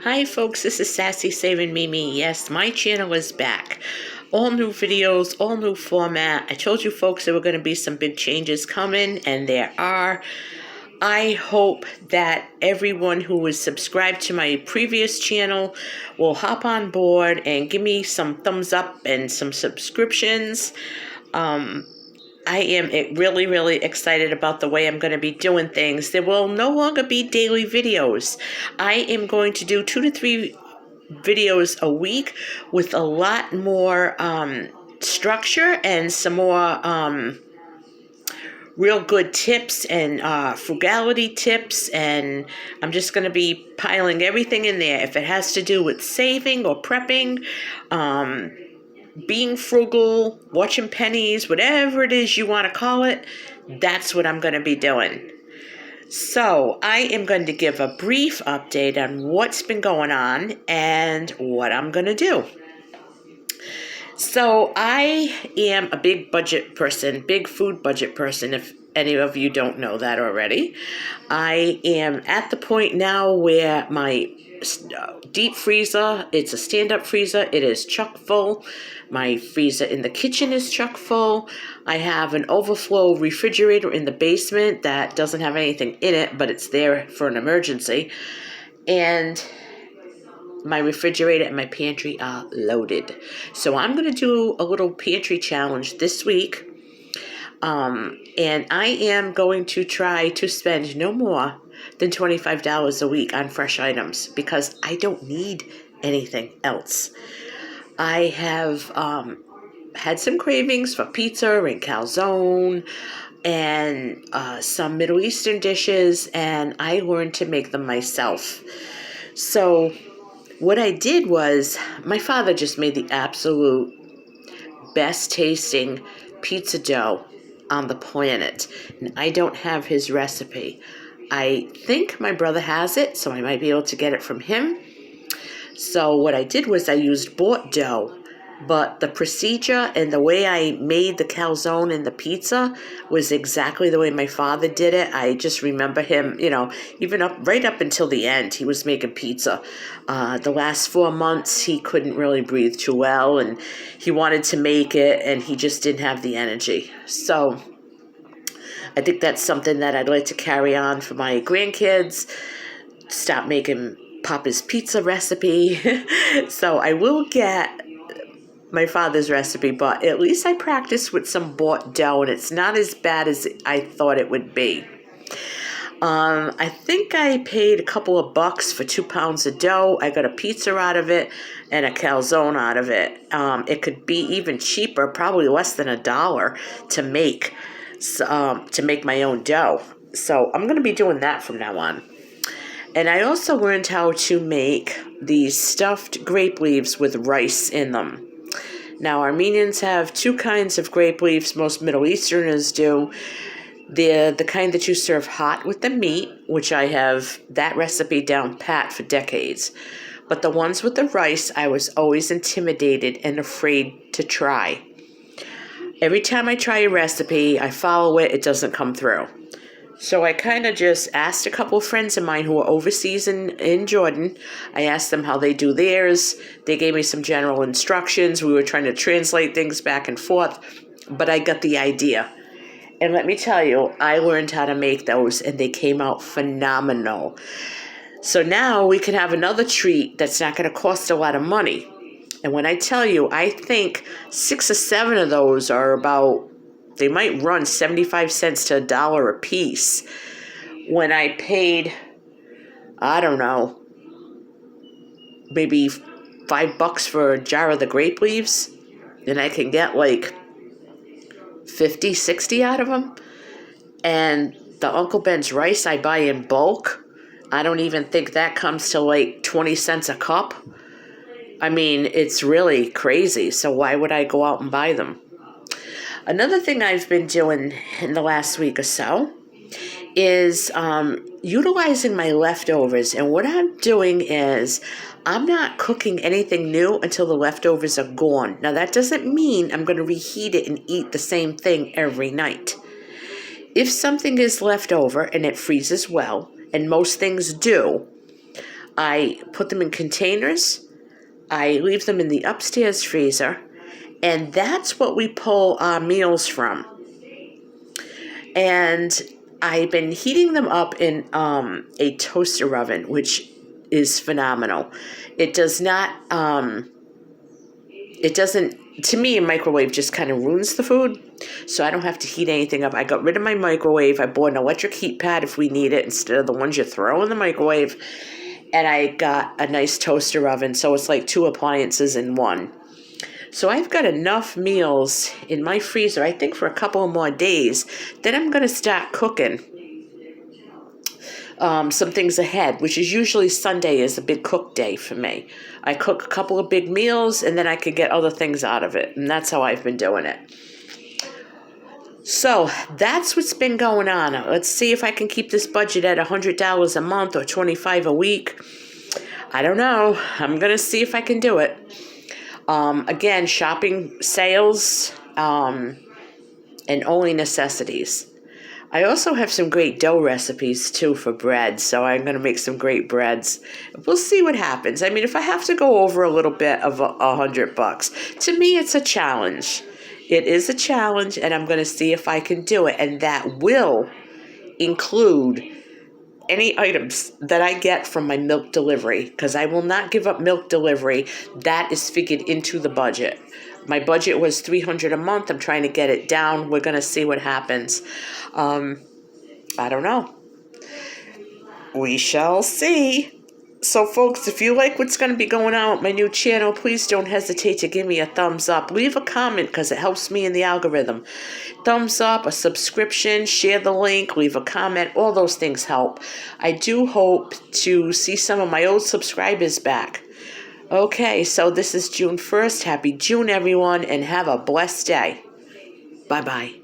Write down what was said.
Hi folks, this is Sassy Saving Mimi. Yes, my channel is back. All new videos, all new format. I told you folks there were going to be some big changes coming, and there are. I hope that everyone who was subscribed to my previous channel will hop on board and give me some thumbs up and some subscriptions. I am really, really excited about the way I'm going to be doing things. There will no longer be daily videos. I am going to do 2 to 3 videos a week with a lot more structure and some more real good tips and frugality tips, and I'm just going to be piling everything in there. If it has to do with saving or prepping, being frugal, watching pennies, whatever it is you want to call it, that's what I'm going to be doing. So I am going to give a brief update on what's been going on and what I'm going to do. So I am a big budget person, big food budget person, if any of you don't know that already. I am at the point now where my deep freezer, it's a stand-up freezer, it is chock full. My freezer in the kitchen is chock full. I have an overflow refrigerator in the basement that doesn't have anything in it, but it's there for an emergency. And my refrigerator and my pantry are loaded. So I'm going to do a little pantry challenge this week. And I am going to try to spend no more than $25 a week on fresh items because I don't need anything else. I have had some cravings for pizza and calzone and some Middle Eastern dishes, and I learned to make them myself. So what I did was, my father just made the absolute best tasting pizza dough on the planet, and I don't have his recipe. I think my brother has it, so I might be able to get it from him. So what I did was I used bought dough, but the procedure and the way I made the calzone and the pizza was exactly the way my father did it. I just remember him, even right up until the end, he was making pizza. The last 4 months, he couldn't really breathe too well, and he wanted to make it, and he just didn't have the energy. So I think that's something that I'd like to carry on for my grandkids. Stop making Papa's pizza recipe. So I will get my father's recipe, but at least I practiced with some bought dough, and it's not as bad as I thought it would be. I think I paid a couple of bucks for 2 pounds of dough. I got a pizza out of it and a calzone out of it. It could be even cheaper, probably less than $1 to make my own dough. So I'm going to be doing that from now on. And I also learned how to make these stuffed grape leaves with rice in them. Now, Armenians have 2 kinds of grape leaves. Most Middle Easterners do. They're the kind that you serve hot with the meat, which I have that recipe down pat for decades. But the ones with the rice, I was always intimidated and afraid to try. Every time I try a recipe, I follow it, it doesn't come through. So I kind of just asked a couple of friends of mine who are overseas in Jordan. I asked them how they do theirs. They gave me some general instructions. We were trying to translate things back and forth, but I got the idea. And let me tell you, I learned how to make those, and they came out phenomenal. So now we can have another treat that's not going to cost a lot of money. And when I tell you, I think 6 or 7 of those are they might run 75 cents to $1 a piece. When I paid, I don't know, maybe $5 for a jar of the grape leaves, and I can get like 50, 60 out of them. And the Uncle Ben's rice I buy in bulk, I don't even think that comes to like 20 cents a cup. I mean, it's really crazy. So why would I go out and buy them? Another thing I've been doing in the last week or so is utilizing my leftovers. And what I'm doing is I'm not cooking anything new until the leftovers are gone. Now, that doesn't mean I'm going to reheat it and eat the same thing every night. If something is left over and it freezes well, and most things do, I put them in containers. I leave them in the upstairs freezer. And that's what we pull our meals from. And I've been heating them up in a toaster oven, which is phenomenal. It does not, it doesn't, to me, a microwave just kind of ruins the food. So I don't have to heat anything up. I got rid of my microwave. I bought an electric heat pad if we need it instead of the ones you throw in the microwave. And I got a nice toaster oven. So it's like 2 appliances in one. So I've got enough meals in my freezer, I think, for a couple more days. Then I'm going to start cooking some things ahead, which is usually Sunday is a big cook day for me. I cook a couple of big meals, and then I could get other things out of it. And that's how I've been doing it. So that's what's been going on. Let's see if I can keep this budget at $100 a month or $25 a week. I don't know. I'm going to see if I can do it. Again, shopping, sales, and only necessities. I also have some great dough recipes too for bread, so I'm going to make some great breads. We'll see what happens. I mean, if I have to go over a little bit of $100, to me it's a challenge. It is a challenge, and I'm going to see if I can do it, and that will include any items that I get from my milk delivery, because I will not give up milk delivery. That is figured into the budget. My budget was $300 a month. I'm trying to get it down. We're going to see what happens. I don't know. We shall see. So, folks, if you like what's going to be going on with my new channel, please don't hesitate to give me a thumbs up. Leave a comment because it helps me in the algorithm. Thumbs up, a subscription, share the link, leave a comment. All those things help. I do hope to see some of my old subscribers back. Okay, so this is June 1st. Happy June, everyone, and have a blessed day. Bye-bye.